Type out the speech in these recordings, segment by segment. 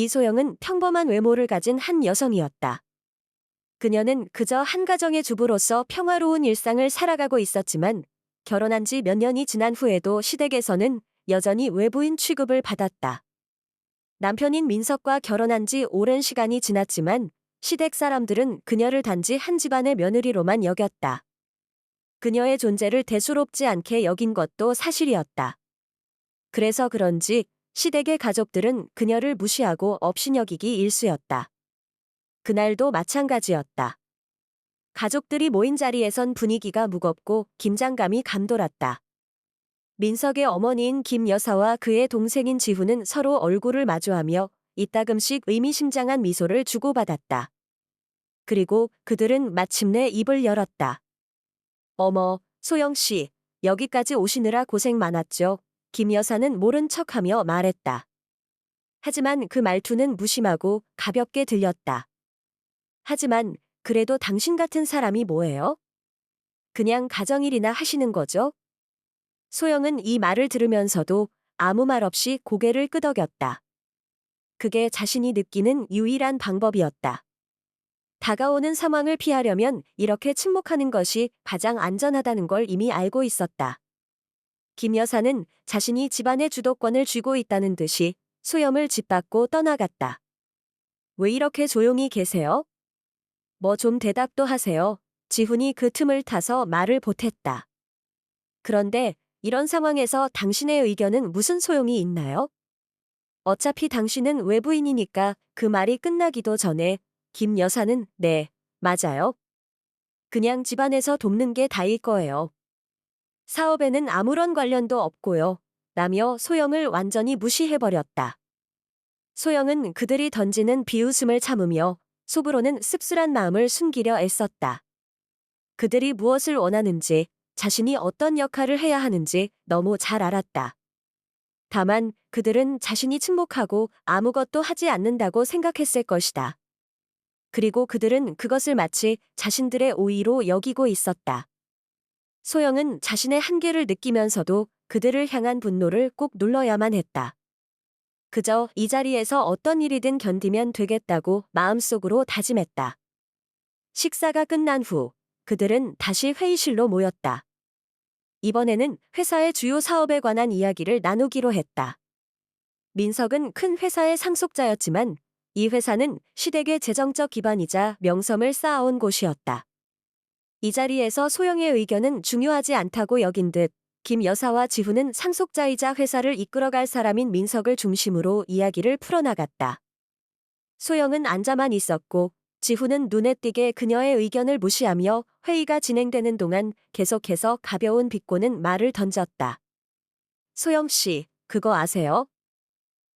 이소영은 평범한 외모를 가진 한 여성이었다. 그녀는 그저 한 가정의 주부로서 평화로운 일상을 살아가고 있었지만 결혼한 지 몇 년이 지난 후에도 시댁에서는 여전히 외부인 취급을 받았다. 남편인 민석과 결혼한 지 오랜 시간이 지났지만 시댁 사람들은 그녀를 단지 한 집안의 며느리로만 여겼다. 그녀의 존재를 대수롭지 않게 여긴 것도 사실이었다. 그래서 그런지 시댁의 가족들은 그녀를 무시하고 업신여기기 일쑤였다. 그날도 마찬가지였다. 가족들이 모인 자리에선 분위기가 무겁고 긴장감이 감돌았다. 민석의 어머니인 김 여사와 그의 동생인 지훈은 서로 얼굴을 마주하며 이따금씩 의미심장한 미소를 주고받았다. 그리고 그들은 마침내 입을 열었다. 어머, 소영씨, 여기까지 오시느라 고생 많았죠. 김 여사는 모른 척하며 말했다. 하지만 그 말투는 무심하고 가볍게 들렸다. 하지만 그래도 당신 같은 사람이 뭐예요? 그냥 가정일이나 하시는 거죠? 소영은 이 말을 들으면서도 아무 말 없이 고개를 끄덕였다. 그게 자신이 느끼는 유일한 방법이었다. 다가오는 상황을 피하려면 이렇게 침묵하는 것이 가장 안전하다는 걸 이미 알고 있었다. 김 여사는 자신이 집안의 주도권을 쥐고 있다는 듯이 소영을 짓밟고 떠나갔다. 왜 이렇게 조용히 계세요? 뭐 좀 대답도 하세요. 지훈이 그 틈을 타서 말을 보탰다. 그런데 이런 상황에서 당신의 의견은 무슨 소용이 있나요? 어차피 당신은 외부인이니까 그 말이 끝나기도 전에 김 여사는 네, 맞아요. 그냥 집안에서 돕는 게 다일 거예요. 사업에는 아무런 관련도 없고요. 라며 소영을 완전히 무시해버렸다. 소영은 그들이 던지는 비웃음을 참으며 속으로는 씁쓸한 마음을 숨기려 애썼다. 그들이 무엇을 원하는지, 자신이 어떤 역할을 해야 하는지 너무 잘 알았다. 다만 그들은 자신이 침묵하고 아무것도 하지 않는다고 생각했을 것이다. 그리고 그들은 그것을 마치 자신들의 오의로 여기고 있었다. 소영은 자신의 한계를 느끼면서도 그들을 향한 분노를 꼭 눌러야만 했다. 그저 이 자리에서 어떤 일이든 견디면 되겠다고 마음속으로 다짐했다. 식사가 끝난 후 그들은 다시 회의실로 모였다. 이번에는 회사의 주요 사업에 관한 이야기를 나누기로 했다. 민석은 큰 회사의 상속자였지만 이 회사는 시댁의 재정적 기반이자 명성을 쌓아온 곳이었다. 이 자리에서 소영의 의견은 중요하지 않다고 여긴 듯 김 여사와 지훈은 상속자이자 회사를 이끌어갈 사람인 민석을 중심으로 이야기를 풀어나갔다. 소영은 앉아만 있었고 지훈은 눈에 띄게 그녀의 의견을 무시하며 회의가 진행되는 동안 계속해서 가벼운 비꼬는 말을 던졌다. 소영 씨, 그거 아세요?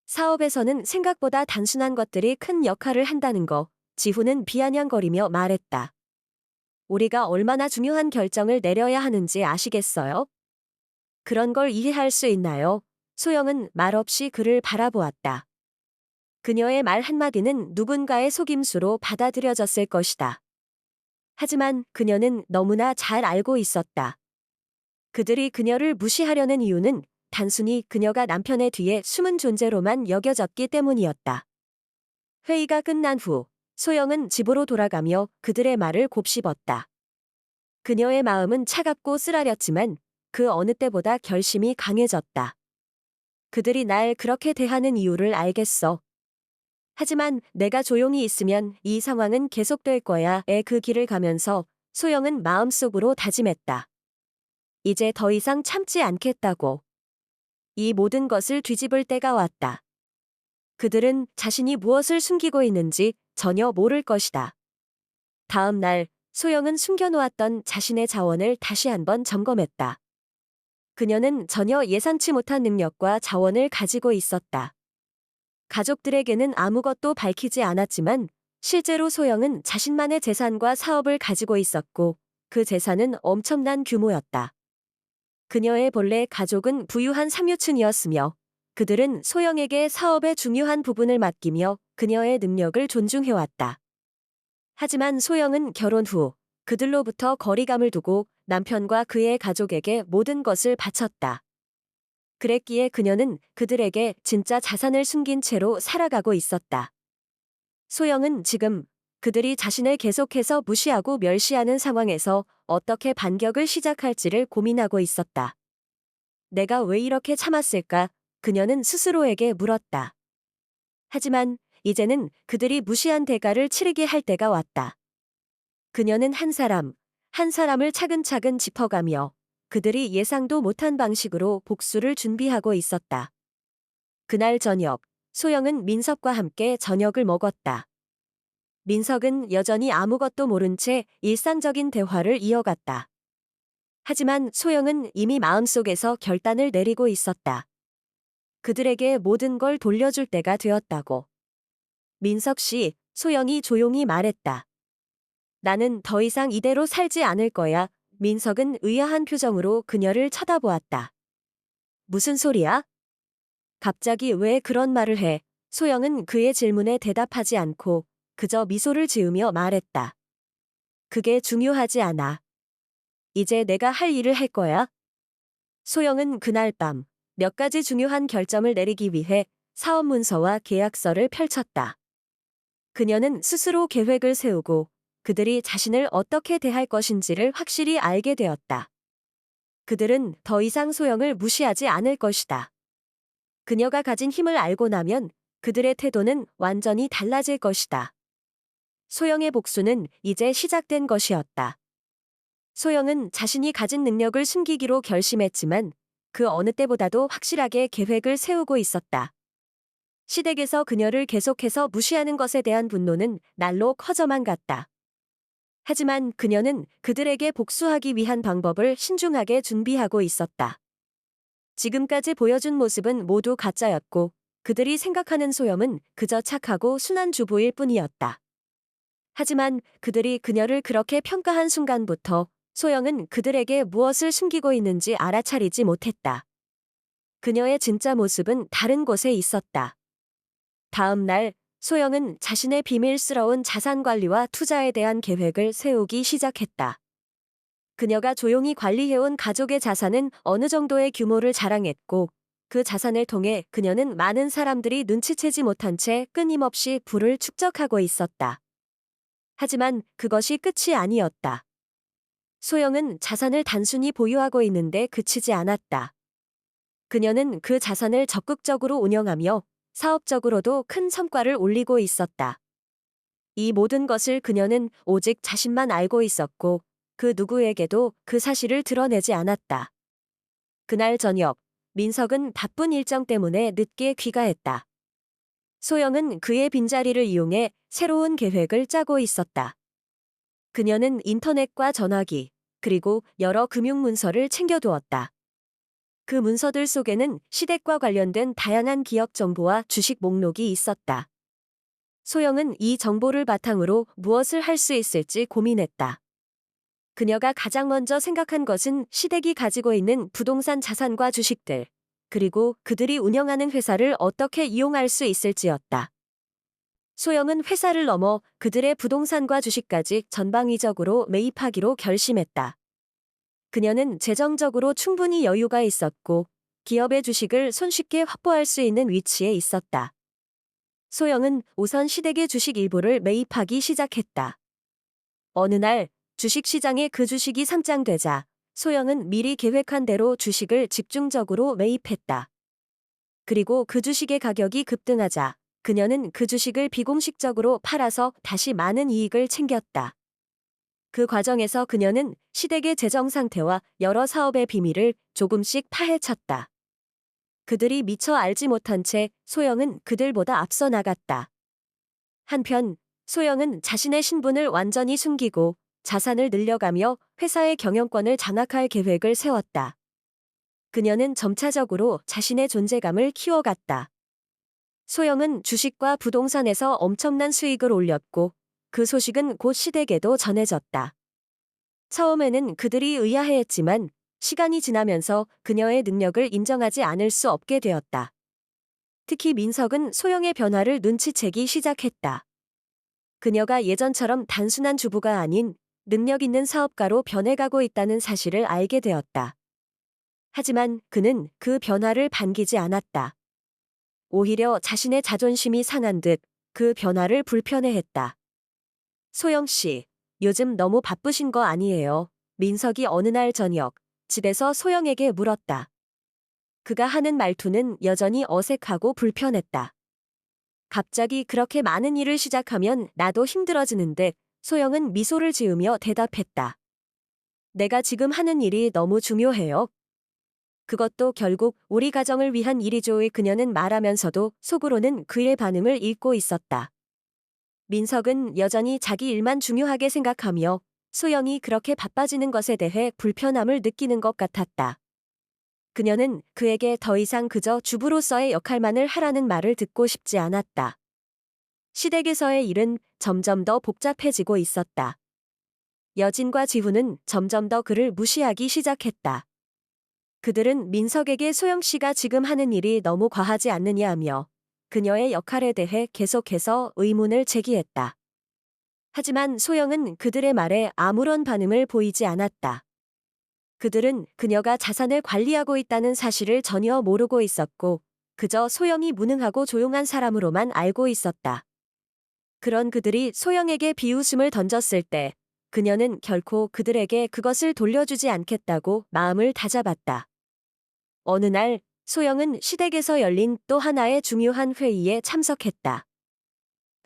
사업에서는 생각보다 단순한 것들이 큰 역할을 한다는 거, 지훈은 비아냥거리며 말했다. 우리가 얼마나 중요한 결정을 내려야 하는지 아시겠어요? 그런 걸 이해할 수 있나요? 소영은 말없이 그를 바라보았다. 그녀의 말 한마디는 누군가의 속임수로 받아들여졌을 것이다. 하지만 그녀는 너무나 잘 알고 있었다. 그들이 그녀를 무시하려는 이유는 단순히 그녀가 남편의 뒤에 숨은 존재로만 여겨졌기 때문이었다. 회의가 끝난 후 소영은 집으로 돌아가며 그들의 말을 곱씹었다. 그녀의 마음은 차갑고 쓰라렸지만 그 어느 때보다 결심이 강해졌다. 그들이 날 그렇게 대하는 이유를 알겠어. 하지만 내가 조용히 있으면 이 상황은 계속될 거야에 그 길을 가면서 소영은 마음속으로 다짐했다. 이제 더 이상 참지 않겠다고. 이 모든 것을 뒤집을 때가 왔다. 그들은 자신이 무엇을 숨기고 있는지 전혀 모를 것이다. 다음 날 소영은 숨겨놓았던 자신의 자원을 다시 한번 점검했다. 그녀는 전혀 예상치 못한 능력과 자원을 가지고 있었다. 가족들에게는 아무것도 밝히지 않았지만 실제로 소영은 자신만의 재산과 사업을 가지고 있었고 그 재산은 엄청난 규모였다. 그녀의 본래 가족은 부유한 상류층이었으며 그들은 소영에게 사업의 중요한 부분을 맡기며 그녀의 능력을 존중해왔다. 하지만 소영은 결혼 후 그들로부터 거리감을 두고 남편과 그의 가족에게 모든 것을 바쳤다. 그랬기에 그녀는 그들에게 진짜 자산을 숨긴 채로 살아가고 있었다. 소영은 지금 그들이 자신을 계속해서 무시하고 멸시하는 상황에서 어떻게 반격을 시작할지를 고민하고 있었다. 내가 왜 이렇게 참았을까? 그녀는 스스로에게 물었다. 하지만 이제는 그들이 무시한 대가를 치르게 할 때가 왔다. 그녀는 한 사람을 차근차근 짚어가며 그들이 예상도 못한 방식으로 복수를 준비하고 있었다. 그날 저녁, 소영은 민석과 함께 저녁을 먹었다. 민석은 여전히 아무것도 모른 채 일상적인 대화를 이어갔다. 하지만 소영은 이미 마음속에서 결단을 내리고 있었다. 그들에게 모든 걸 돌려줄 때가 되었다고. 민석 씨, 소영이 조용히 말했다. 나는 더 이상 이대로 살지 않을 거야. 민석은 의아한 표정으로 그녀를 쳐다보았다. 무슨 소리야? 갑자기 왜 그런 말을 해? 소영은 그의 질문에 대답하지 않고 그저 미소를 지으며 말했다. 그게 중요하지 않아. 이제 내가 할 일을 할 거야. 소영은 그날 밤 몇 가지 중요한 결정을 내리기 위해 사업 문서와 계약서를 펼쳤다. 그녀는 스스로 계획을 세우고 그들이 자신을 어떻게 대할 것인지를 확실히 알게 되었다. 그들은 더 이상 소영을 무시하지 않을 것이다. 그녀가 가진 힘을 알고 나면 그들의 태도는 완전히 달라질 것이다. 소영의 복수는 이제 시작된 것이었다. 소영은 자신이 가진 능력을 숨기기로 결심했지만 그 어느 때보다도 확실하게 계획을 세우고 있었다. 시댁에서 그녀를 계속해서 무시하는 것에 대한 분노는 날로 커져만 갔다. 하지만 그녀는 그들에게 복수하기 위한 방법을 신중하게 준비하고 있었다. 지금까지 보여준 모습은 모두 가짜였고 그들이 생각하는 소영은 그저 착하고 순한 주부일 뿐이었다. 하지만 그들이 그녀를 그렇게 평가한 순간부터 소영은 그들에게 무엇을 숨기고 있는지 알아차리지 못했다. 그녀의 진짜 모습은 다른 곳에 있었다. 다음 날 소영은 자신의 비밀스러운 자산 관리와 투자에 대한 계획을 세우기 시작했다. 그녀가 조용히 관리해온 가족의 자산은 어느 정도의 규모를 자랑했고 그 자산을 통해 그녀는 많은 사람들이 눈치채지 못한 채 끊임없이 부를 축적하고 있었다. 하지만 그것이 끝이 아니었다. 소영은 자산을 단순히 보유하고 있는데 그치지 않았다. 그녀는 그 자산을 적극적으로 운영하며 사업적으로도 큰 성과를 올리고 있었다. 이 모든 것을 그녀는 오직 자신만 알고 있었고 그 누구에게도 그 사실을 드러내지 않았다. 그날 저녁, 민석은 바쁜 일정 때문에 늦게 귀가했다. 소영은 그의 빈자리를 이용해 새로운 계획을 짜고 있었다. 그녀는 인터넷과 전화기, 그리고 여러 금융문서를 챙겨두었다. 그 문서들 속에는 시댁과 관련된 다양한 기업 정보와 주식 목록이 있었다. 소영은 이 정보를 바탕으로 무엇을 할 수 있을지 고민했다. 그녀가 가장 먼저 생각한 것은 시댁이 가지고 있는 부동산 자산과 주식들, 그리고 그들이 운영하는 회사를 어떻게 이용할 수 있을지였다. 소영은 회사를 넘어 그들의 부동산과 주식까지 전방위적으로 매입하기로 결심했다. 그녀는 재정적으로 충분히 여유가 있었고 기업의 주식을 손쉽게 확보할 수 있는 위치에 있었다. 소영은 우선 시댁의 주식 일부를 매입하기 시작했다. 어느 날 주식시장에 그 주식이 상장되자 소영은 미리 계획한 대로 주식을 집중적으로 매입했다. 그리고 그 주식의 가격이 급등하자 그녀는 그 주식을 비공식적으로 팔아서 다시 많은 이익을 챙겼다. 그 과정에서 그녀는 시댁의 재정 상태와 여러 사업의 비밀을 조금씩 파헤쳤다. 그들이 미처 알지 못한 채 소영은 그들보다 앞서 나갔다. 한편 소영은 자신의 신분을 완전히 숨기고 자산을 늘려가며 회사의 경영권을 장악할 계획을 세웠다. 그녀는 점차적으로 자신의 존재감을 키워갔다. 소영은 주식과 부동산에서 엄청난 수익을 올렸고 그 소식은 곧 시댁에도 전해졌다. 처음에는 그들이 의아해했지만 시간이 지나면서 그녀의 능력을 인정하지 않을 수 없게 되었다. 특히 민석은 소영의 변화를 눈치채기 시작했다. 그녀가 예전처럼 단순한 주부가 아닌 능력 있는 사업가로 변해가고 있다는 사실을 알게 되었다. 하지만 그는 그 변화를 반기지 않았다. 오히려 자신의 자존심이 상한 듯 그 변화를 불편해했다. 소영 씨, 요즘 너무 바쁘신 거 아니에요? 민석이 어느 날 저녁 집에서 소영에게 물었다. 그가 하는 말투는 여전히 어색하고 불편했다. 갑자기 그렇게 많은 일을 시작하면 나도 힘들어지는데 소영은 미소를 지으며 대답했다. 내가 지금 하는 일이 너무 중요해요. 그것도 결국 우리 가정을 위한 일이죠. 그녀는 말하면서도 속으로는 그의 반응을 읽고 있었다. 민석은 여전히 자기 일만 중요하게 생각하며 소영이 그렇게 바빠지는 것에 대해 불편함을 느끼는 것 같았다. 그녀는 그에게 더 이상 그저 주부로서의 역할만을 하라는 말을 듣고 싶지 않았다. 시댁에서의 일은 점점 더 복잡해지고 있었다. 여진과 지훈은 점점 더 그를 무시하기 시작했다. 그들은 민석에게 소영 씨가 지금 하는 일이 너무 과하지 않느냐며 그녀의 역할에 대해 계속해서 의문을 제기했다. 하지만 소영은 그들의 말에 아무런 반응을 보이지 않았다. 그들은 그녀가 자산을 관리하고 있다는 사실을 전혀 모르고 있었고 그저 소영이 무능하고 조용한 사람으로만 알고 있었다. 그런 그들이 소영에게 비웃음을 던졌을 때 그녀는 결코 그들에게 그것을 돌려주지 않겠다고 마음을 다잡았다. 어느 날 소영은 시댁에서 열린 또 하나의 중요한 회의에 참석했다.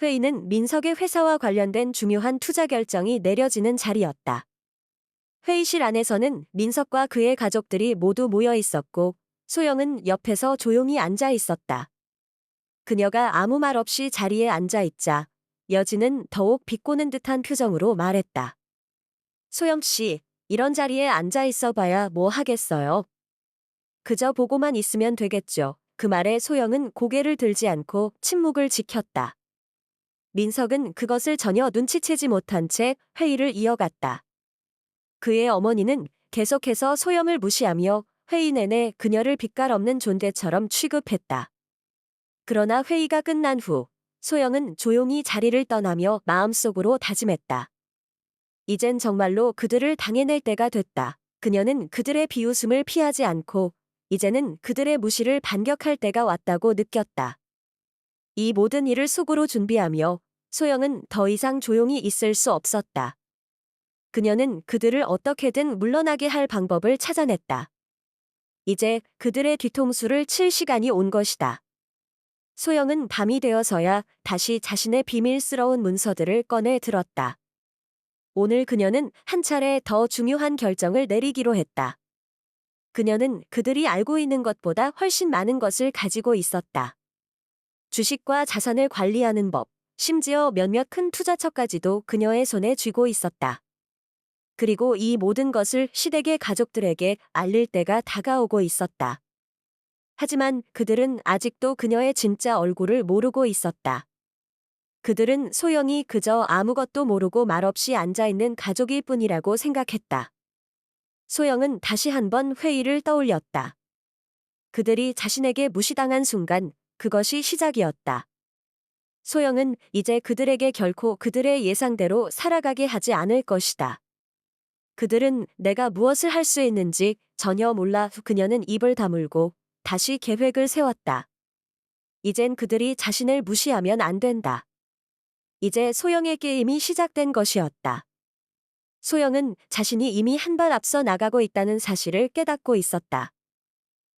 회의는 민석의 회사와 관련된 중요한 투자 결정이 내려지는 자리였다. 회의실 안에서는 민석과 그의 가족들이 모두 모여 있었고 소영은 옆에서 조용히 앉아 있었다. 그녀가 아무 말 없이 자리에 앉아 있자 여진은 더욱 비꼬는 듯한 표정으로 말했다. 소영 씨, 이런 자리에 앉아 있어 봐야 뭐 하겠어요? 그저 보고만 있으면 되겠죠. 그 말에 소영은 고개를 들지 않고 침묵을 지켰다. 민석은 그것을 전혀 눈치채지 못한 채 회의를 이어갔다. 그의 어머니는 계속해서 소영을 무시하며 회의 내내 그녀를 빛깔 없는 존재처럼 취급했다. 그러나 회의가 끝난 후 소영은 조용히 자리를 떠나며 마음속으로 다짐했다. 이젠 정말로 그들을 당해낼 때가 됐다. 그녀는 그들의 비웃음을 피하지 않고 이제는 그들의 무시를 반격할 때가 왔다고 느꼈다. 이 모든 일을 속으로 준비하며 소영은 더 이상 조용히 있을 수 없었다. 그녀는 그들을 어떻게든 물러나게 할 방법을 찾아냈다. 이제 그들의 뒤통수를 칠 시간이 온 것이다. 소영은 밤이 되어서야 다시 자신의 비밀스러운 문서들을 꺼내 들었다. 오늘 그녀는 한 차례 더 중요한 결정을 내리기로 했다. 그녀는 그들이 알고 있는 것보다 훨씬 많은 것을 가지고 있었다. 주식과 자산을 관리하는 법, 심지어 몇몇 큰 투자처까지도 그녀의 손에 쥐고 있었다. 그리고 이 모든 것을 시댁의 가족들에게 알릴 때가 다가오고 있었다. 하지만 그들은 아직도 그녀의 진짜 얼굴을 모르고 있었다. 그들은 소영이 그저 아무것도 모르고 말없이 앉아있는 가족일 뿐이라고 생각했다. 소영은 다시 한번 회의를 떠올렸다. 그들이 자신에게 무시당한 순간 그것이 시작이었다. 소영은 이제 그들에게 결코 그들의 예상대로 살아가게 하지 않을 것이다. 그들은 내가 무엇을 할 수 있는지 전혀 몰라. 그녀는 입을 다물고 다시 계획을 세웠다. 이젠 그들이 자신을 무시하면 안 된다. 이제 소영의 게임이 시작된 것이었다. 소영은 자신이 이미 한 발 앞서 나가고 있다는 사실을 깨닫고 있었다.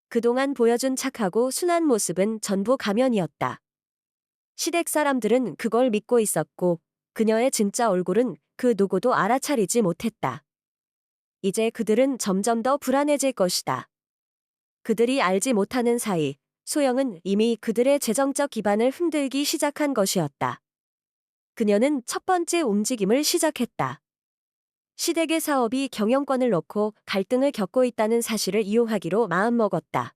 그동안 보여준 착하고 순한 모습은 전부 가면이었다. 시댁 사람들은 그걸 믿고 있었고 그녀의 진짜 얼굴은 그 누구도 알아차리지 못했다. 이제 그들은 점점 더 불안해질 것이다. 그들이 알지 못하는 사이 소영은 이미 그들의 재정적 기반을 흔들기 시작한 것이었다. 그녀는 첫 번째 움직임을 시작했다. 시댁의 사업이 경영권을 놓고 갈등을 겪고 있다는 사실을 이용하기로 마음먹었다.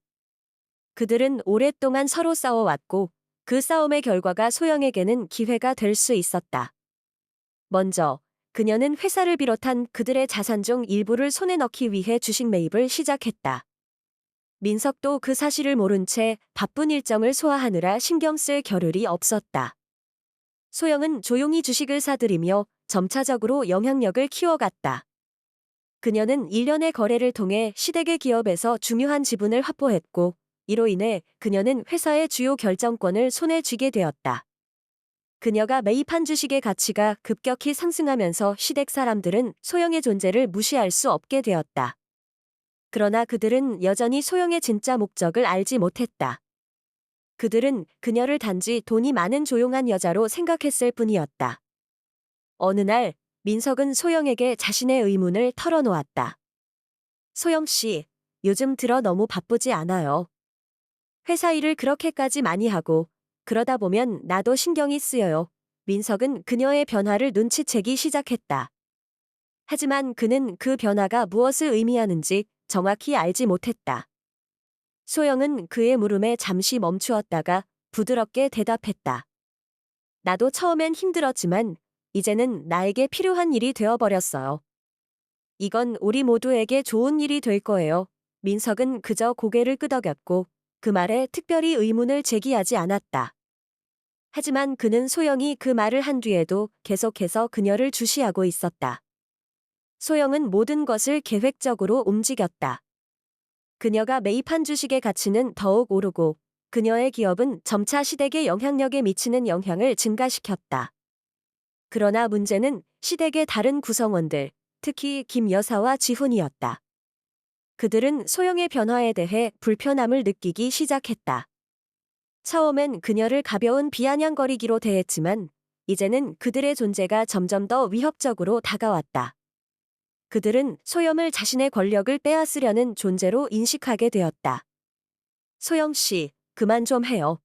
그들은 오랫동안 서로 싸워왔고 그 싸움의 결과가 소영에게는 기회가 될 수 있었다. 먼저 그녀는 회사를 비롯한 그들의 자산 중 일부를 손에 넣기 위해 주식 매입을 시작했다. 민석도 그 사실을 모른 채 바쁜 일정을 소화하느라 신경 쓸 겨를이 없었다. 소영은 조용히 주식을 사들이며 점차적으로 영향력을 키워갔다. 그녀는 일련의 거래를 통해 시댁의 기업에서 중요한 지분을 확보했고, 이로 인해 그녀는 회사의 주요 결정권을 손에 쥐게 되었다. 그녀가 매입한 주식의 가치가 급격히 상승하면서 시댁 사람들은 소영의 존재를 무시할 수 없게 되었다. 그러나 그들은 여전히 소영의 진짜 목적을 알지 못했다. 그들은 그녀를 단지 돈이 많은 조용한 여자로 생각했을 뿐이었다. 어느 날, 민석은 소영에게 자신의 의문을 털어놓았다. 소영 씨, 요즘 들어 너무 바쁘지 않아요? 회사 일을 그렇게까지 많이 하고, 그러다 보면 나도 신경이 쓰여요. 민석은 그녀의 변화를 눈치채기 시작했다. 하지만 그는 그 변화가 무엇을 의미하는지 정확히 알지 못했다. 소영은 그의 물음에 잠시 멈추었다가 부드럽게 대답했다. 나도 처음엔 힘들었지만 이제는 나에게 필요한 일이 되어버렸어요. 이건 우리 모두에게 좋은 일이 될 거예요. 민석은 그저 고개를 끄덕였고 그 말에 특별히 의문을 제기하지 않았다. 하지만 그는 소영이 그 말을 한 뒤에도 계속해서 그녀를 주시하고 있었다. 소영은 모든 것을 계획적으로 움직였다. 그녀가 매입한 주식의 가치는 더욱 오르고 그녀의 기업은 점차 시댁의 영향력에 미치는 영향을 증가시켰다. 그러나 문제는 시댁의 다른 구성원들, 특히 김 여사와 지훈이었다. 그들은 소영의 변화에 대해 불편함을 느끼기 시작했다. 처음엔 그녀를 가벼운 비아냥거리기로 대했지만 이제는 그들의 존재가 점점 더 위협적으로 다가왔다. 그들은 소영을 자신의 권력을 빼앗으려는 존재로 인식하게 되었다. 소영 씨, 그만 좀 해요.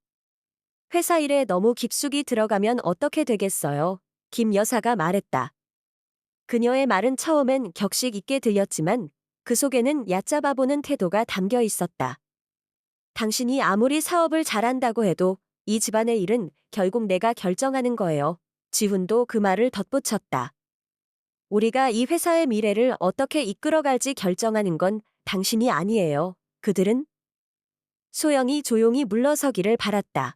회사 일에 너무 깊숙이 들어가면 어떻게 되겠어요? 김 여사가 말했다. 그녀의 말은 처음엔 격식 있게 들렸지만 그 속에는 얕잡아보는 태도가 담겨 있었다. 당신이 아무리 사업을 잘한다고 해도 이 집안의 일은 결국 내가 결정하는 거예요. 지훈도 그 말을 덧붙였다. 우리가 이 회사의 미래를 어떻게 이끌어갈지 결정하는 건 당신이 아니에요. 그들은? 소영이 조용히 물러서기를 바랐다.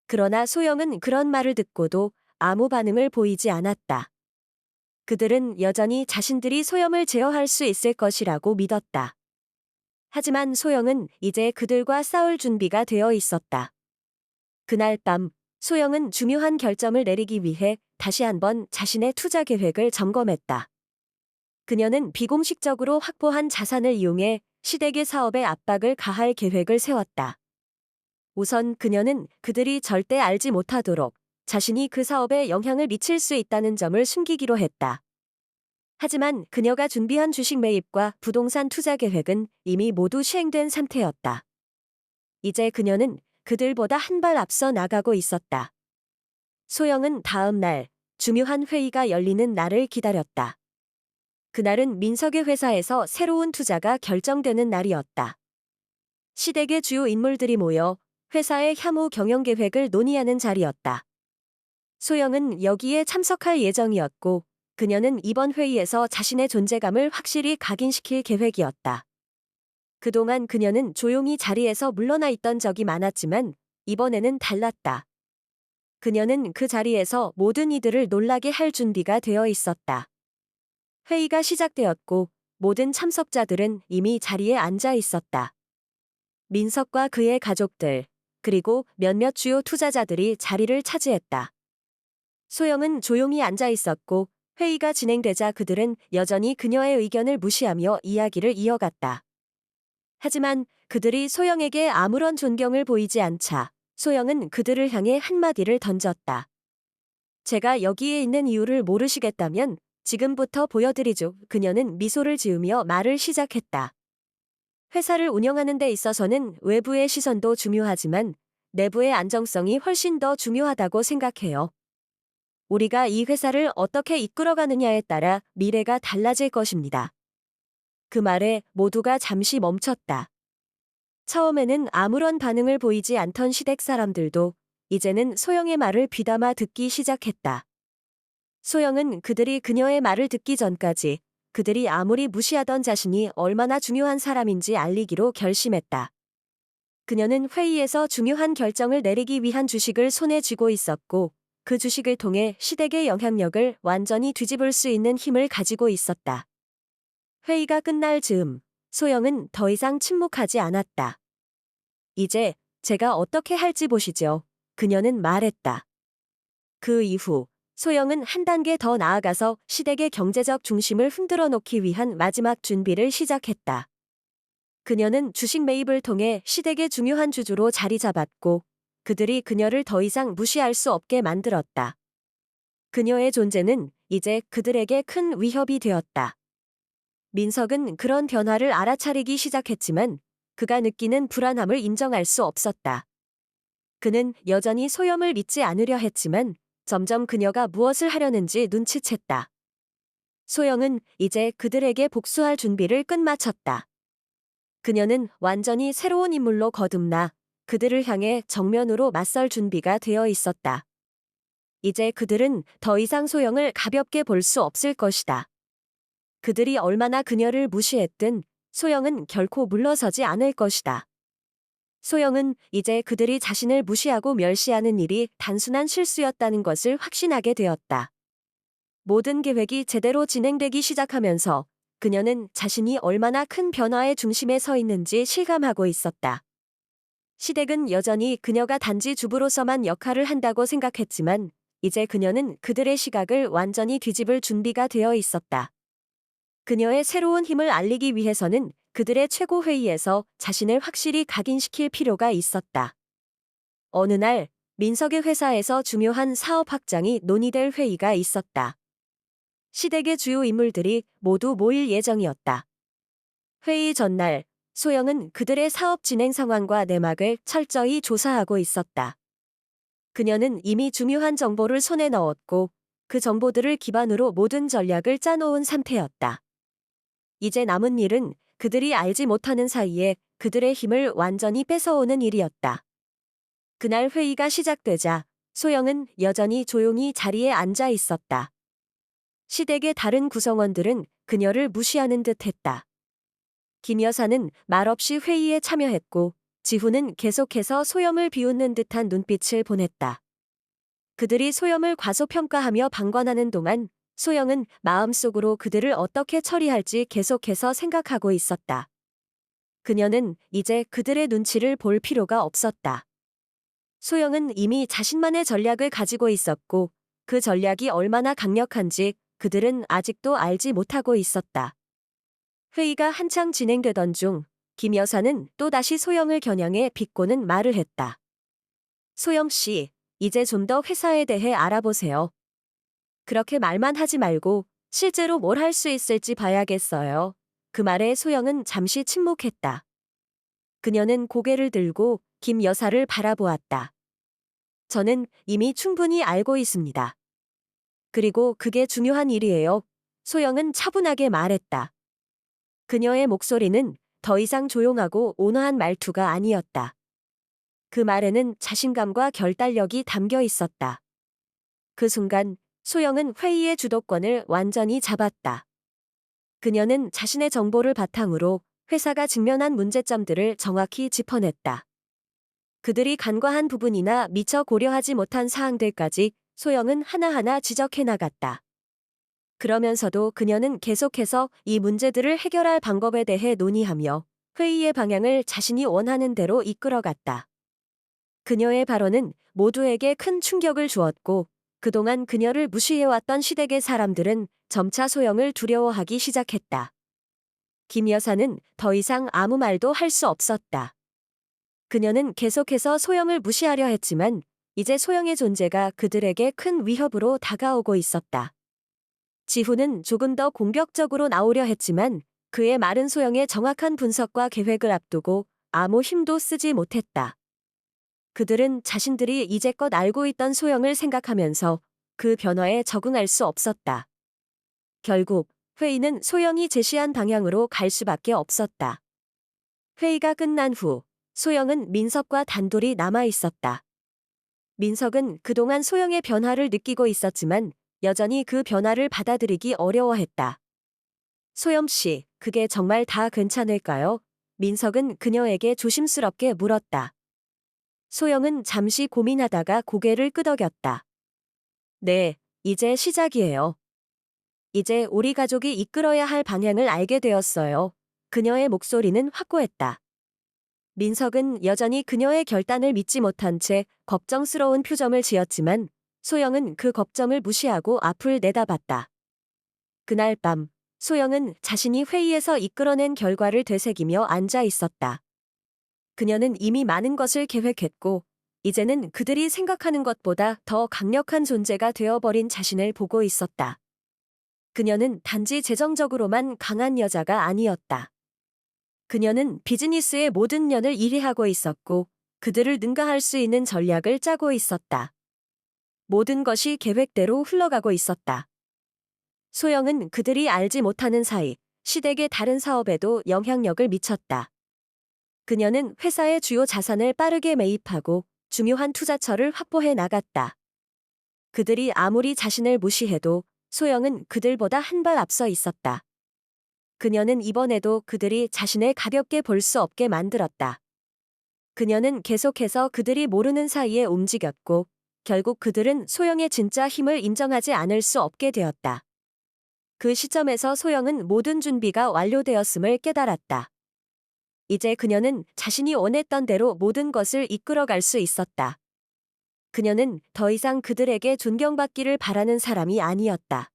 그러나 소영은 그런 말을 듣고도 아무 반응을 보이지 않았다. 그들은 여전히 자신들이 소영을 제어할 수 있을 것이라고 믿었다. 하지만 소영은 이제 그들과 싸울 준비가 되어 있었다. 그날 밤, 소영은 중요한 결정을 내리기 위해 다시 한번 자신의 투자 계획을 점검했다. 그녀는 비공식적으로 확보한 자산을 이용해 시댁의 사업에 압박을 가할 계획을 세웠다. 우선 그녀는 그들이 절대 알지 못하도록 자신이 그 사업에 영향을 미칠 수 있다는 점을 숨기기로 했다. 하지만 그녀가 준비한 주식 매입과 부동산 투자 계획은 이미 모두 시행된 상태였다. 이제 그녀는 그들보다 한 발 앞서 나가고 있었다. 소영은 다음 날 중요한 회의가 열리는 날을 기다렸다. 그날은 민석의 회사에서 새로운 투자가 결정되는 날이었다. 시댁의 주요 인물들이 모여 회사의 향후 경영 계획을 논의하는 자리였다. 소영은 여기에 참석할 예정이었고 그녀는 이번 회의에서 자신의 존재감을 확실히 각인시킬 계획이었다. 그동안 그녀는 조용히 자리에서 물러나 있던 적이 많았지만 이번에는 달랐다. 그녀는 그 자리에서 모든 이들을 놀라게 할 준비가 되어 있었다. 회의가 시작되었고 모든 참석자들은 이미 자리에 앉아 있었다. 민석과 그의 가족들, 그리고 몇몇 주요 투자자들이 자리를 차지했다. 소영은 조용히 앉아 있었고 회의가 진행되자 그들은 여전히 그녀의 의견을 무시하며 이야기를 이어갔다. 하지만 그들이 소영에게 아무런 존경을 보이지 않자 소영은 그들을 향해 한마디를 던졌다. 제가 여기에 있는 이유를 모르시겠다면 지금부터 보여드리죠. 그녀는 미소를 지으며 말을 시작했다. 회사를 운영하는 데 있어서는 외부의 시선도 중요하지만 내부의 안정성이 훨씬 더 중요하다고 생각해요. 우리가 이 회사를 어떻게 이끌어가느냐에 따라 미래가 달라질 것입니다. 그 말에 모두가 잠시 멈췄다. 처음에는 아무런 반응을 보이지 않던 시댁 사람들도 이제는 소영의 말을 귀담아 듣기 시작했다. 소영은 그들이 그녀의 말을 듣기 전까지 그들이 아무리 무시하던 자신이 얼마나 중요한 사람인지 알리기로 결심했다. 그녀는 회의에서 중요한 결정을 내리기 위한 주식을 손에 쥐고 있었고 그 주식을 통해 시댁의 영향력을 완전히 뒤집을 수 있는 힘을 가지고 있었다. 회의가 끝날 즈음 소영은 더 이상 침묵하지 않았다. 이제 제가 어떻게 할지 보시죠. 그녀는 말했다. 그 이후 소영은 한 단계 더 나아가서 시댁의 경제적 중심을 흔들어 놓기 위한 마지막 준비를 시작했다. 그녀는 주식 매입을 통해 시댁의 중요한 주주로 자리 잡았고 그들이 그녀를 더 이상 무시할 수 없게 만들었다. 그녀의 존재는 이제 그들에게 큰 위협이 되었다. 민석은 그런 변화를 알아차리기 시작했지만 그가 느끼는 불안함을 인정할 수 없었다. 그는 여전히 소영을 믿지 않으려 했지만 점점 그녀가 무엇을 하려는지 눈치챘다. 소영은 이제 그들에게 복수할 준비를 끝마쳤다. 그녀는 완전히 새로운 인물로 거듭나 그들을 향해 정면으로 맞설 준비가 되어 있었다. 이제 그들은 더 이상 소영을 가볍게 볼 수 없을 것이다. 그들이 얼마나 그녀를 무시했든 소영은 결코 물러서지 않을 것이다. 소영은 이제 그들이 자신을 무시하고 멸시하는 일이 단순한 실수였다는 것을 확신하게 되었다. 모든 계획이 제대로 진행되기 시작하면서 그녀는 자신이 얼마나 큰 변화의 중심에 서 있는지 실감하고 있었다. 시댁은 여전히 그녀가 단지 주부로서만 역할을 한다고 생각했지만 이제 그녀는 그들의 시각을 완전히 뒤집을 준비가 되어 있었다. 그녀의 새로운 힘을 알리기 위해서는 그들의 최고회의에서 자신을 확실히 각인시킬 필요가 있었다. 어느 날 민석의 회사에서 중요한 사업 확장이 논의될 회의가 있었다. 시댁의 주요 인물들이 모두 모일 예정이었다. 회의 전날 소영은 그들의 사업 진행 상황과 내막을 철저히 조사하고 있었다. 그녀는 이미 중요한 정보를 손에 넣었고 그 정보들을 기반으로 모든 전략을 짜놓은 상태였다. 이제 남은 일은 그들이 알지 못하는 사이에 그들의 힘을 완전히 뺏어오는 일이었다. 그날 회의가 시작되자 소영은 여전히 조용히 자리에 앉아 있었다. 시댁의 다른 구성원들은 그녀를 무시하는 듯했다. 김 여사는 말없이 회의에 참여했고 지훈은 계속해서 소영을 비웃는 듯한 눈빛을 보냈다. 그들이 소영을 과소평가하며 방관하는 동안 소영은 마음속으로 그들을 어떻게 처리할지 계속해서 생각하고 있었다. 그녀는 이제 그들의 눈치를 볼 필요가 없었다. 소영은 이미 자신만의 전략을 가지고 있었고 그 전략이 얼마나 강력한지 그들은 아직도 알지 못하고 있었다. 회의가 한창 진행되던 중 김 여사는 또다시 소영을 겨냥해 비꼬는 말을 했다. 소영 씨, 이제 좀 더 회사에 대해 알아보세요. 그렇게 말만 하지 말고 실제로 뭘 할 수 있을지 봐야겠어요. 그 말에 소영은 잠시 침묵했다. 그녀는 고개를 들고 김 여사를 바라보았다. 저는 이미 충분히 알고 있습니다. 그리고 그게 중요한 일이에요. 소영은 차분하게 말했다. 그녀의 목소리는 더 이상 조용하고 온화한 말투가 아니었다. 그 말에는 자신감과 결단력이 담겨 있었다. 그 순간 소영은 회의의 주도권을 완전히 잡았다. 그녀는 자신의 정보를 바탕으로 회사가 직면한 문제점들을 정확히 짚어냈다. 그들이 간과한 부분이나 미처 고려하지 못한 사항들까지 소영은 하나하나 지적해 나갔다. 그러면서도 그녀는 계속해서 이 문제들을 해결할 방법에 대해 논의하며 회의의 방향을 자신이 원하는 대로 이끌어갔다. 그녀의 발언은 모두에게 큰 충격을 주었고 그동안 그녀를 무시해왔던 시댁의 사람들은 점차 소영을 두려워하기 시작했다. 김 여사는 더 이상 아무 말도 할 수 없었다. 그녀는 계속해서 소영을 무시하려 했지만 이제 소영의 존재가 그들에게 큰 위협으로 다가오고 있었다. 지훈은 조금 더 공격적으로 나오려 했지만 그의 말은 소영의 정확한 분석과 계획을 앞두고 아무 힘도 쓰지 못했다. 그들은 자신들이 이제껏 알고 있던 소영을 생각하면서 그 변화에 적응할 수 없었다. 결국 회의는 소영이 제시한 방향으로 갈 수밖에 없었다. 회의가 끝난 후 소영은 민석과 단둘이 남아 있었다. 민석은 그동안 소영의 변화를 느끼고 있었지만 여전히 그 변화를 받아들이기 어려워했다. 소영 씨, 그게 정말 다 괜찮을까요? 민석은 그녀에게 조심스럽게 물었다. 소영은 잠시 고민하다가 고개를 끄덕였다. 네, 이제 시작이에요. 이제 우리 가족이 이끌어야 할 방향을 알게 되었어요. 그녀의 목소리는 확고했다. 민석은 여전히 그녀의 결단을 믿지 못한 채 걱정스러운 표정을 지었지만 소영은 그 걱정을 무시하고 앞을 내다봤다. 그날 밤, 소영은 자신이 회의에서 이끌어낸 결과를 되새기며 앉아 있었다. 그녀는 이미 많은 것을 계획했고, 이제는 그들이 생각하는 것보다 더 강력한 존재가 되어버린 자신을 보고 있었다. 그녀는 단지 재정적으로만 강한 여자가 아니었다. 그녀는 비즈니스의 모든 면을 이해하고 있었고, 그들을 능가할 수 있는 전략을 짜고 있었다. 모든 것이 계획대로 흘러가고 있었다. 소영은 그들이 알지 못하는 사이 시댁의 다른 사업에도 영향력을 미쳤다. 그녀는 회사의 주요 자산을 빠르게 매입하고 중요한 투자처를 확보해 나갔다. 그들이 아무리 자신을 무시해도 소영은 그들보다 한 발 앞서 있었다. 그녀는 이번에도 그들이 자신을 가볍게 볼 수 없게 만들었다. 그녀는 계속해서 그들이 모르는 사이에 움직였고, 결국 그들은 소영의 진짜 힘을 인정하지 않을 수 없게 되었다. 그 시점에서 소영은 모든 준비가 완료되었음을 깨달았다. 이제 그녀는 자신이 원했던 대로 모든 것을 이끌어갈 수 있었다. 그녀는 더 이상 그들에게 존경받기를 바라는 사람이 아니었다.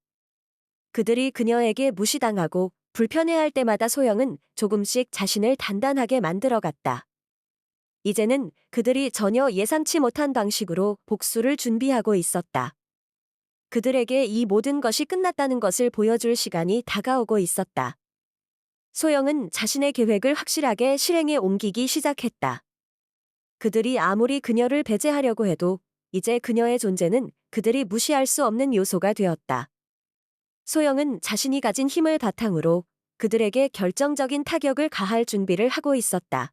그들이 그녀에게 무시당하고 불편해할 때마다 소영은 조금씩 자신을 단단하게 만들어갔다. 이제는 그들이 전혀 예상치 못한 방식으로 복수를 준비하고 있었다. 그들에게 이 모든 것이 끝났다는 것을 보여줄 시간이 다가오고 있었다. 소영은 자신의 계획을 확실하게 실행에 옮기기 시작했다. 그들이 아무리 그녀를 배제하려고 해도 이제 그녀의 존재는 그들이 무시할 수 없는 요소가 되었다. 소영은 자신이 가진 힘을 바탕으로 그들에게 결정적인 타격을 가할 준비를 하고 있었다.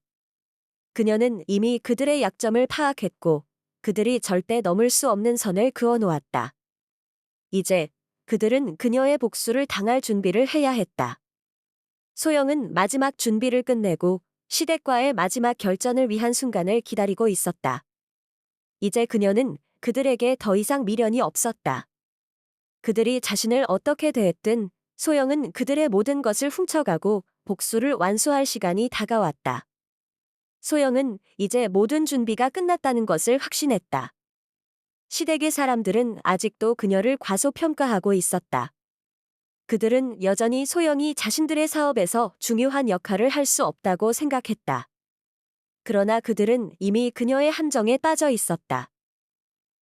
그녀는 이미 그들의 약점을 파악했고 그들이 절대 넘을 수 없는 선을 그어놓았다. 이제 그들은 그녀의 복수를 당할 준비를 해야 했다. 소영은 마지막 준비를 끝내고 시댁과의 마지막 결전을 위한 순간을 기다리고 있었다. 이제 그녀는 그들에게 더 이상 미련이 없었다. 그들이 자신을 어떻게 대했든 소영은 그들의 모든 것을 훔쳐가고 복수를 완수할 시간이 다가왔다. 소영은 이제 모든 준비가 끝났다는 것을 확신했다. 시댁의 사람들은 아직도 그녀를 과소평가하고 있었다. 그들은 여전히 소영이 자신들의 사업에서 중요한 역할을 할 수 없다고 생각했다. 그러나 그들은 이미 그녀의 함정에 빠져 있었다.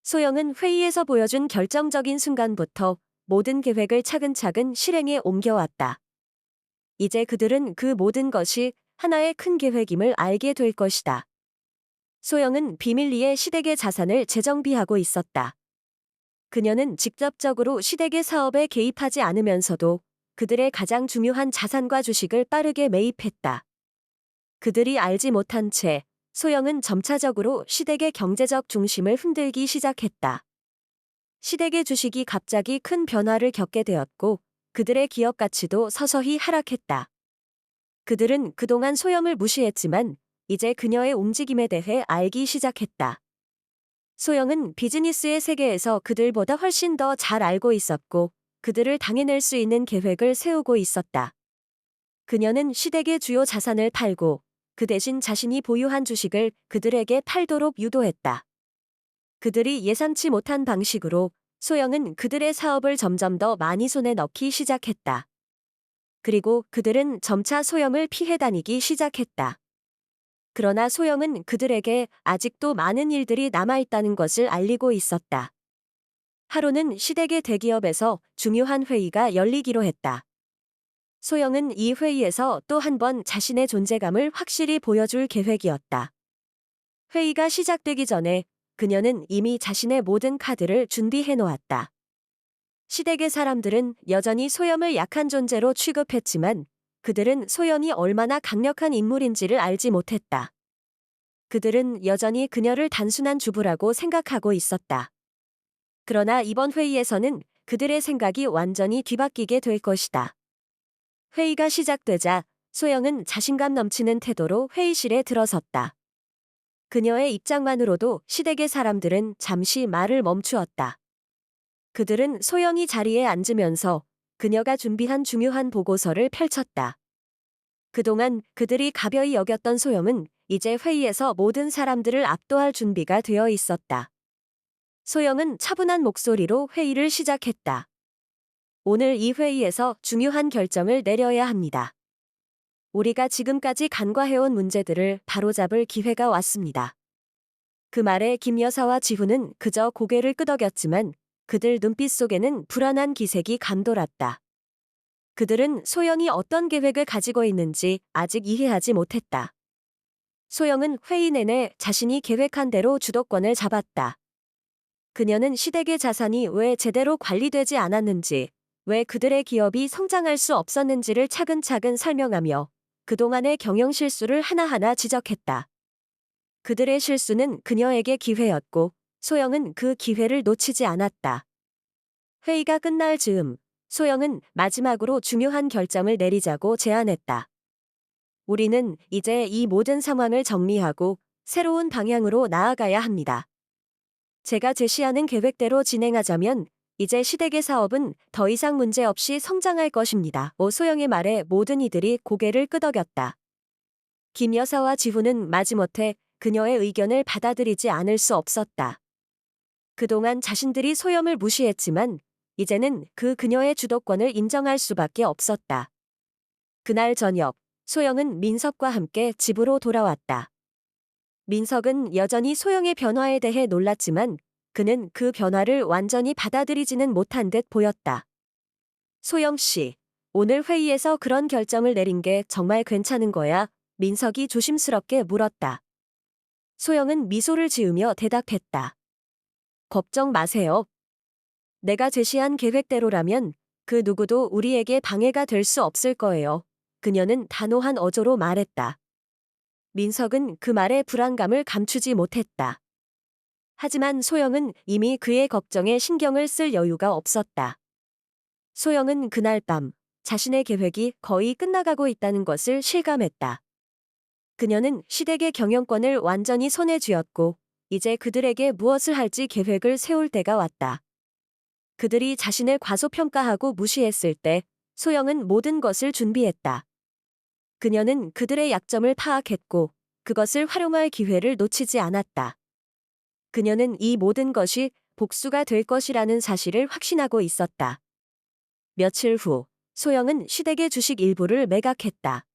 소영은 회의에서 보여준 결정적인 순간부터 모든 계획을 차근차근 실행에 옮겨왔다. 이제 그들은 그 모든 것이 하나의 큰 계획임을 알게 될 것이다. 소영은 비밀리에 시댁의 자산을 재정비하고 있었다. 그녀는 직접적으로 시댁의 사업에 개입하지 않으면서도 그들의 가장 중요한 자산과 주식을 빠르게 매입했다. 그들이 알지 못한 채 소영은 점차적으로 시댁의 경제적 중심을 흔들기 시작했다. 시댁의 주식이 갑자기 큰 변화를 겪게 되었고 그들의 기업 가치도 서서히 하락했다. 그들은 그동안 소영을 무시했지만 이제 그녀의 움직임에 대해 알기 시작했다. 소영은 비즈니스의 세계에서 그들보다 훨씬 더 잘 알고 있었고 그들을 당해낼 수 있는 계획을 세우고 있었다. 그녀는 시댁의 주요 자산을 팔고 그 대신 자신이 보유한 주식을 그들에게 팔도록 유도했다. 그들이 예상치 못한 방식으로 소영은 그들의 사업을 점점 더 많이 손에 넣기 시작했다. 그리고 그들은 점차 소영을 피해 다니기 시작했다. 그러나 소영은 그들에게 아직도 많은 일들이 남아있다는 것을 알리고 있었다. 하루는 시댁의 대기업에서 중요한 회의가 열리기로 했다. 소영은 이 회의에서 또 한 번 자신의 존재감을 확실히 보여줄 계획이었다. 회의가 시작되기 전에 그녀는 이미 자신의 모든 카드를 준비해 놓았다. 시댁의 사람들은 여전히 소영을 약한 존재로 취급했지만 그들은 소영이 얼마나 강력한 인물인지를 알지 못했다. 그들은 여전히 그녀를 단순한 주부라고 생각하고 있었다. 그러나 이번 회의에서는 그들의 생각이 완전히 뒤바뀌게 될 것이다. 회의가 시작되자 소영은 자신감 넘치는 태도로 회의실에 들어섰다. 그녀의 입장만으로도 시댁의 사람들은 잠시 말을 멈추었다. 그들은 소영이 자리에 앉으면서 그녀가 준비한 중요한 보고서를 펼쳤다. 그동안 그들이 가벼이 여겼던 소영은 이제 회의에서 모든 사람들을 압도할 준비가 되어 있었다. 소영은 차분한 목소리로 회의를 시작했다. 오늘 이 회의에서 중요한 결정을 내려야 합니다. 우리가 지금까지 간과해온 문제들을 바로잡을 기회가 왔습니다. 그 말에 김 여사와 지훈은 그저 고개를 끄덕였지만 그들 눈빛 속에는 불안한 기색이 감돌았다. 그들은 소영이 어떤 계획을 가지고 있는지 아직 이해하지 못했다. 소영은 회의 내내 자신이 계획한 대로 주도권을 잡았다. 그녀는 시댁의 자산이 왜 제대로 관리되지 않았는지, 왜 그들의 기업이 성장할 수 없었는지를 차근차근 설명하며 그동안의 경영 실수를 하나하나 지적했다. 그들의 실수는 그녀에게 기회였고 소영은 그 기회를 놓치지 않았다. 회의가 끝날 즈음 소영은 마지막으로 중요한 결정을 내리자고 제안했다. 우리는 이제 이 모든 상황을 정리하고 새로운 방향으로 나아가야 합니다. 제가 제시하는 계획대로 진행하자면 이제 시댁의 사업은 더 이상 문제 없이 성장할 것입니다. 소영의 말에 모든 이들이 고개를 끄덕였다. 김 여사와 지훈은 마지못해 그녀의 의견을 받아들이지 않을 수 없었다. 그동안 자신들이 소영을 무시했지만 이제는 그녀의 주도권을 인정할 수밖에 없었다. 그날 저녁, 소영은 민석과 함께 집으로 돌아왔다. 민석은 여전히 소영의 변화에 대해 놀랐지만 그는 그 변화를 완전히 받아들이지는 못한 듯 보였다. 소영 씨, 오늘 회의에서 그런 결정을 내린 게 정말 괜찮은 거야? 민석이 조심스럽게 물었다. 소영은 미소를 지으며 대답했다. 걱정 마세요. 내가 제시한 계획대로라면 그 누구도 우리에게 방해가 될 수 없을 거예요. 그녀는 단호한 어조로 말했다. 민석은 그 말에 불안감을 감추지 못했다. 하지만 소영은 이미 그의 걱정에 신경을 쓸 여유가 없었다. 소영은 그날 밤 자신의 계획이 거의 끝나가고 있다는 것을 실감했다. 그녀는 시댁의 경영권을 완전히 손에 쥐었고 이제 그들에게 무엇을 할지 계획을 세울 때가 왔다. 그들이 자신을 과소평가하고 무시했을 때 소영은 모든 것을 준비했다. 그녀는 그들의 약점을 파악했고 그것을 활용할 기회를 놓치지 않았다. 그녀는 이 모든 것이 복수가 될 것이라는 사실을 확신하고 있었다. 며칠 후 소영은 시댁의 주식 일부를 매각했다.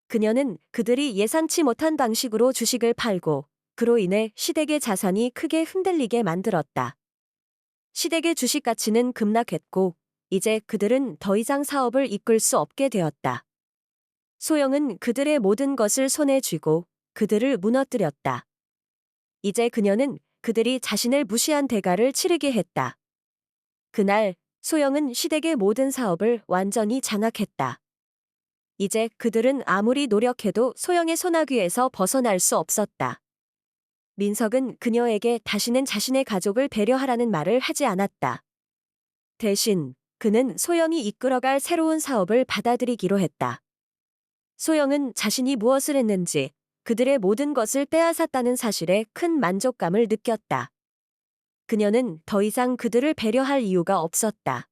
그녀는 그들이 예상치 못한 방식으로 주식을 팔고 그로 인해 시댁의 자산이 크게 흔들리게 만들었다. 시댁의 주식 가치는 급락했고 이제 그들은 더 이상 사업을 이끌 수 없게 되었다. 소영은 그들의 모든 것을 손에 쥐고 그들을 무너뜨렸다. 이제 그녀는 그들이 자신을 무시한 대가를 치르게 했다. 그날 소영은 시댁의 모든 사업을 완전히 장악했다. 이제 그들은 아무리 노력해도 소영의 손아귀에서 벗어날 수 없었다. 민석은 그녀에게 다시는 자신의 가족을 배려하라는 말을 하지 않았다. 대신 그는 소영이 이끌어갈 새로운 사업을 받아들이기로 했다. 소영은 자신이 무엇을 했는지 그들의 모든 것을 빼앗았다는 사실에 큰 만족감을 느꼈다. 그녀는 더 이상 그들을 배려할 이유가 없었다.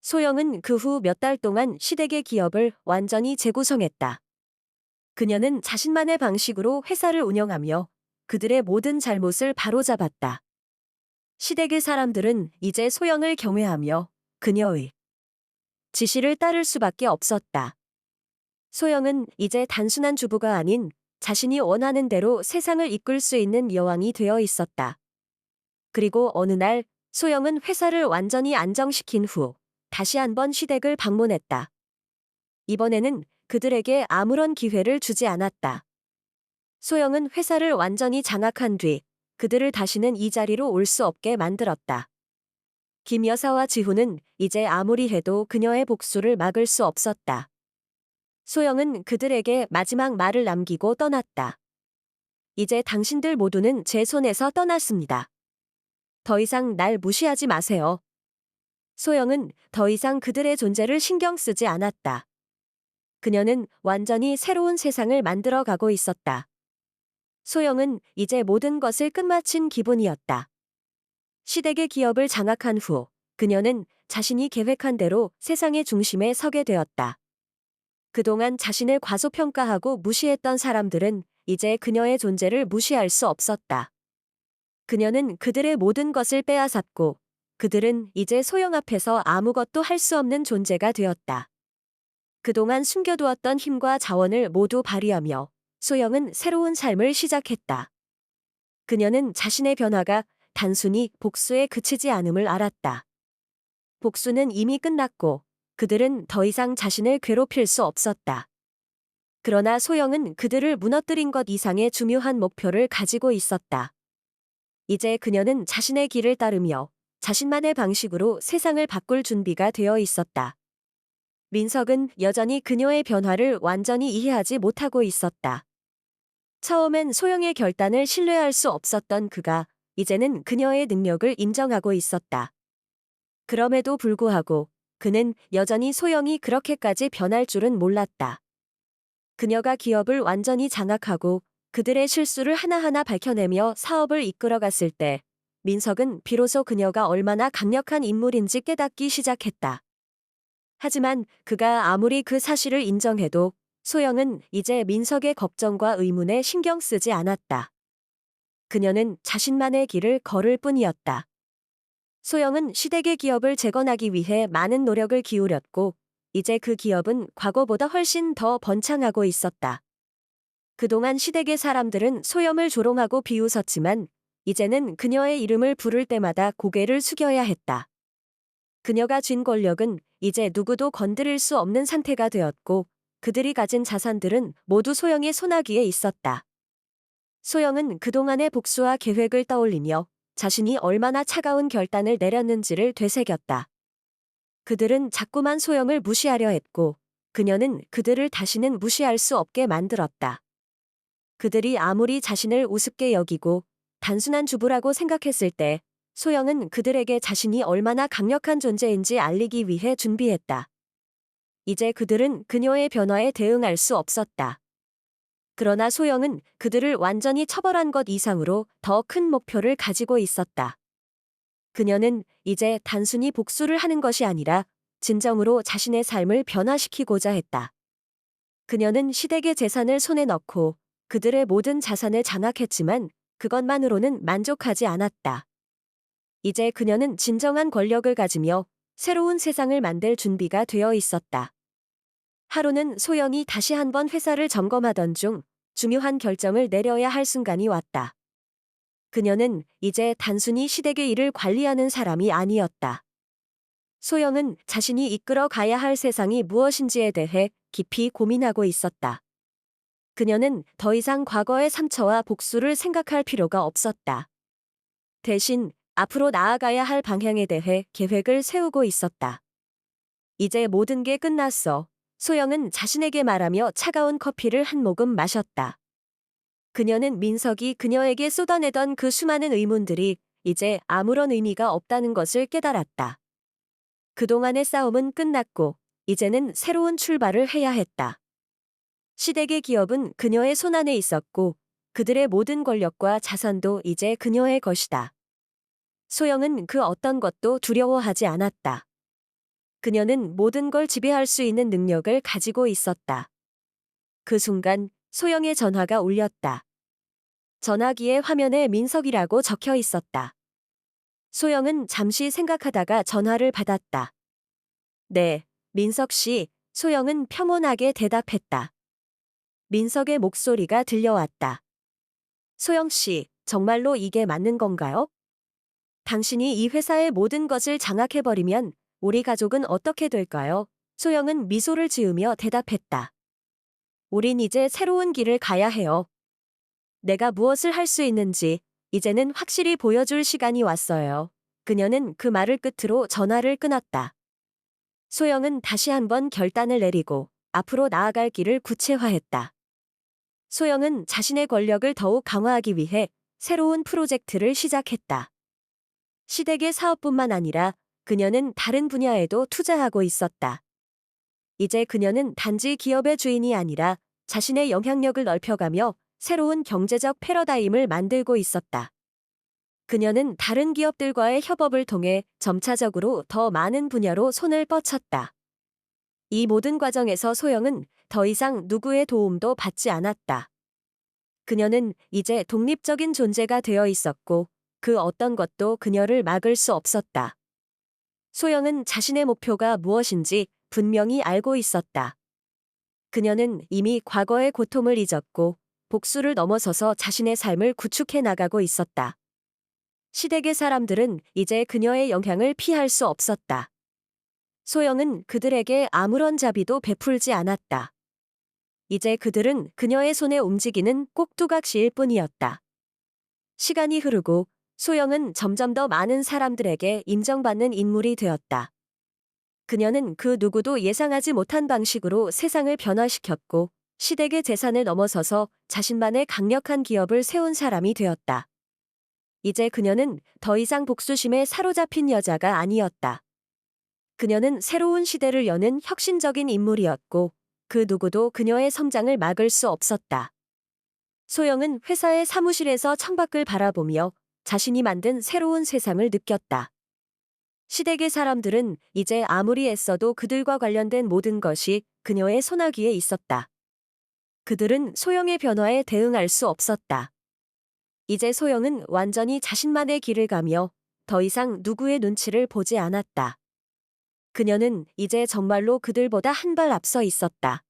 소영은 그 후 몇 달 동안 시댁의 기업을 완전히 재구성했다. 그녀는 자신만의 방식으로 회사를 운영하며 그들의 모든 잘못을 바로잡았다. 시댁의 사람들은 이제 소영을 경외하며 그녀의 지시를 따를 수밖에 없었다. 소영은 이제 단순한 주부가 아닌 자신이 원하는 대로 세상을 이끌 수 있는 여왕이 되어 있었다. 그리고 어느 날 소영은 회사를 완전히 안정시킨 후 다시 한번 시댁을 방문했다. 이번에는 그들에게 아무런 기회를 주지 않았다. 소영은 회사를 완전히 장악한 뒤 그들을 다시는 이 자리로 올 수 없게 만들었다. 김 여사와 지훈은 이제 아무리 해도 그녀의 복수를 막을 수 없었다. 소영은 그들에게 마지막 말을 남기고 떠났다. 이제 당신들 모두는 제 손에서 떠났습니다. 더 이상 날 무시하지 마세요. 소영은 더 이상 그들의 존재를 신경 쓰지 않았다. 그녀는 완전히 새로운 세상을 만들어 가고 있었다. 소영은 이제 모든 것을 끝마친 기분이었다. 시댁의 기업을 장악한 후 그녀는 자신이 계획한 대로 세상의 중심에 서게 되었다. 그동안 자신을 과소평가하고 무시했던 사람들은 이제 그녀의 존재를 무시할 수 없었다. 그녀는 그들의 모든 것을 빼앗았고 그들은 이제 소영 앞에서 아무것도 할 수 없는 존재가 되었다. 그동안 숨겨두었던 힘과 자원을 모두 발휘하며 소영은 새로운 삶을 시작했다. 그녀는 자신의 변화가 단순히 복수에 그치지 않음을 알았다. 복수는 이미 끝났고 그들은 더 이상 자신을 괴롭힐 수 없었다. 그러나 소영은 그들을 무너뜨린 것 이상의 중요한 목표를 가지고 있었다. 이제 그녀는 자신의 길을 따르며 자신만의 방식으로 세상을 바꿀 준비가 되어 있었다. 민석은 여전히 그녀의 변화를 완전히 이해하지 못하고 있었다. 처음엔 소영의 결단을 신뢰할 수 없었던 그가 이제는 그녀의 능력을 인정하고 있었다. 그럼에도 불구하고 그는 여전히 소영이 그렇게까지 변할 줄은 몰랐다. 그녀가 기업을 완전히 장악하고 그들의 실수를 하나하나 밝혀내며 사업을 이끌어갔을 때 민석은 비로소 그녀가 얼마나 강력한 인물인지 깨닫기 시작했다. 하지만 그가 아무리 그 사실을 인정해도 소영은 이제 민석의 걱정과 의문에 신경 쓰지 않았다. 그녀는 자신만의 길을 걸을 뿐이었다. 소영은 시댁의 기업을 재건하기 위해 많은 노력을 기울였고 이제 그 기업은 과거보다 훨씬 더 번창하고 있었다. 그동안 시댁의 사람들은 소영을 조롱하고 비웃었지만 이제는 그녀의 이름을 부를 때마다 고개를 숙여야 했다. 그녀가 쥔 권력은 이제 누구도 건드릴 수 없는 상태가 되었고 그들이 가진 자산들은 모두 소영의 손아귀에 있었다. 소영은 그동안의 복수와 계획을 떠올리며 자신이 얼마나 차가운 결단을 내렸는지를 되새겼다. 그들은 자꾸만 소영을 무시하려 했고 그녀는 그들을 다시는 무시할 수 없게 만들었다. 그들이 아무리 자신을 우습게 여기고 단순한 주부라고 생각했을 때 소영은 그들에게 자신이 얼마나 강력한 존재인지 알리기 위해 준비했다. 이제 그들은 그녀의 변화에 대응할 수 없었다. 그러나 소영은 그들을 완전히 처벌한 것 이상으로 더 큰 목표를 가지고 있었다. 그녀는 이제 단순히 복수를 하는 것이 아니라 진정으로 자신의 삶을 변화시키고자 했다. 그녀는 시댁의 재산을 손에 넣고 그들의 모든 자산을 장악했지만 그것만으로는 만족하지 않았다. 이제 그녀는 진정한 권력을 가지며 새로운 세상을 만들 준비가 되어 있었다. 하루는 소영이 다시 한번 회사를 점검하던 중 중요한 결정을 내려야 할 순간이 왔다. 그녀는 이제 단순히 시댁의 일을 관리하는 사람이 아니었다. 소영은 자신이 이끌어 가야 할 세상이 무엇인지에 대해 깊이 고민하고 있었다. 그녀는 더 이상 과거의 상처와 복수를 생각할 필요가 없었다. 대신 앞으로 나아가야 할 방향에 대해 계획을 세우고 있었다. 이제 모든 게 끝났어. 소영은 자신에게 말하며 차가운 커피를 한 모금 마셨다. 그녀는 민석이 그녀에게 쏟아내던 그 수많은 의문들이 이제 아무런 의미가 없다는 것을 깨달았다. 그동안의 싸움은 끝났고 이제는 새로운 출발을 해야 했다. 시댁의 기업은 그녀의 손안에 있었고 그들의 모든 권력과 자산도 이제 그녀의 것이다. 소영은 그 어떤 것도 두려워하지 않았다. 그녀는 모든 걸 지배할 수 있는 능력을 가지고 있었다. 그 순간 소영의 전화가 울렸다. 전화기의 화면에 민석이라고 적혀 있었다. 소영은 잠시 생각하다가 전화를 받았다. 네, 민석 씨, 소영은 평온하게 대답했다. 민석의 목소리가 들려왔다. 소영 씨, 정말로 이게 맞는 건가요? 당신이 이 회사의 모든 것을 장악해버리면 우리 가족은 어떻게 될까요? 소영은 미소를 지으며 대답했다. 우린 이제 새로운 길을 가야 해요. 내가 무엇을 할 수 있는지 이제는 확실히 보여줄 시간이 왔어요. 그녀는 그 말을 끝으로 전화를 끊었다. 소영은 다시 한번 결단을 내리고 앞으로 나아갈 길을 구체화했다. 소영은 자신의 권력을 더욱 강화하기 위해 새로운 프로젝트를 시작했다. 시댁의 사업뿐만 아니라 그녀는 다른 분야에도 투자하고 있었다. 이제 그녀는 단지 기업의 주인이 아니라 자신의 영향력을 넓혀가며 새로운 경제적 패러다임을 만들고 있었다. 그녀는 다른 기업들과의 협업을 통해 점차적으로 더 많은 분야로 손을 뻗쳤다. 이 모든 과정에서 소영은 더 이상 누구의 도움도 받지 않았다. 그녀는 이제 독립적인 존재가 되어 있었고 그 어떤 것도 그녀를 막을 수 없었다. 소영은 자신의 목표가 무엇인지 분명히 알고 있었다. 그녀는 이미 과거의 고통을 잊었고 복수를 넘어서서 자신의 삶을 구축해 나가고 있었다. 시댁의 사람들은 이제 그녀의 영향을 피할 수 없었다. 소영은 그들에게 아무런 자비도 베풀지 않았다. 이제 그들은 그녀의 손에 움직이는 꼭두각시일 뿐이었다. 시간이 흐르고 소영은 점점 더 많은 사람들에게 인정받는 인물이 되었다. 그녀는 그 누구도 예상하지 못한 방식으로 세상을 변화시켰고 시댁의 재산을 넘어서서 자신만의 강력한 기업을 세운 사람이 되었다. 이제 그녀는 더 이상 복수심에 사로잡힌 여자가 아니었다. 그녀는 새로운 시대를 여는 혁신적인 인물이었고 그 누구도 그녀의 성장을 막을 수 없었다. 소영은 회사의 사무실에서 창밖을 바라보며 자신이 만든 새로운 세상을 느꼈다. 시댁의 사람들은 이제 아무리 애써도 그들과 관련된 모든 것이 그녀의 손아귀에 있었다. 그들은 소영의 변화에 대응할 수 없었다. 이제 소영은 완전히 자신만의 길을 가며 더 이상 누구의 눈치를 보지 않았다. 그녀는 이제 정말로 그들보다 한 발 앞서 있었다.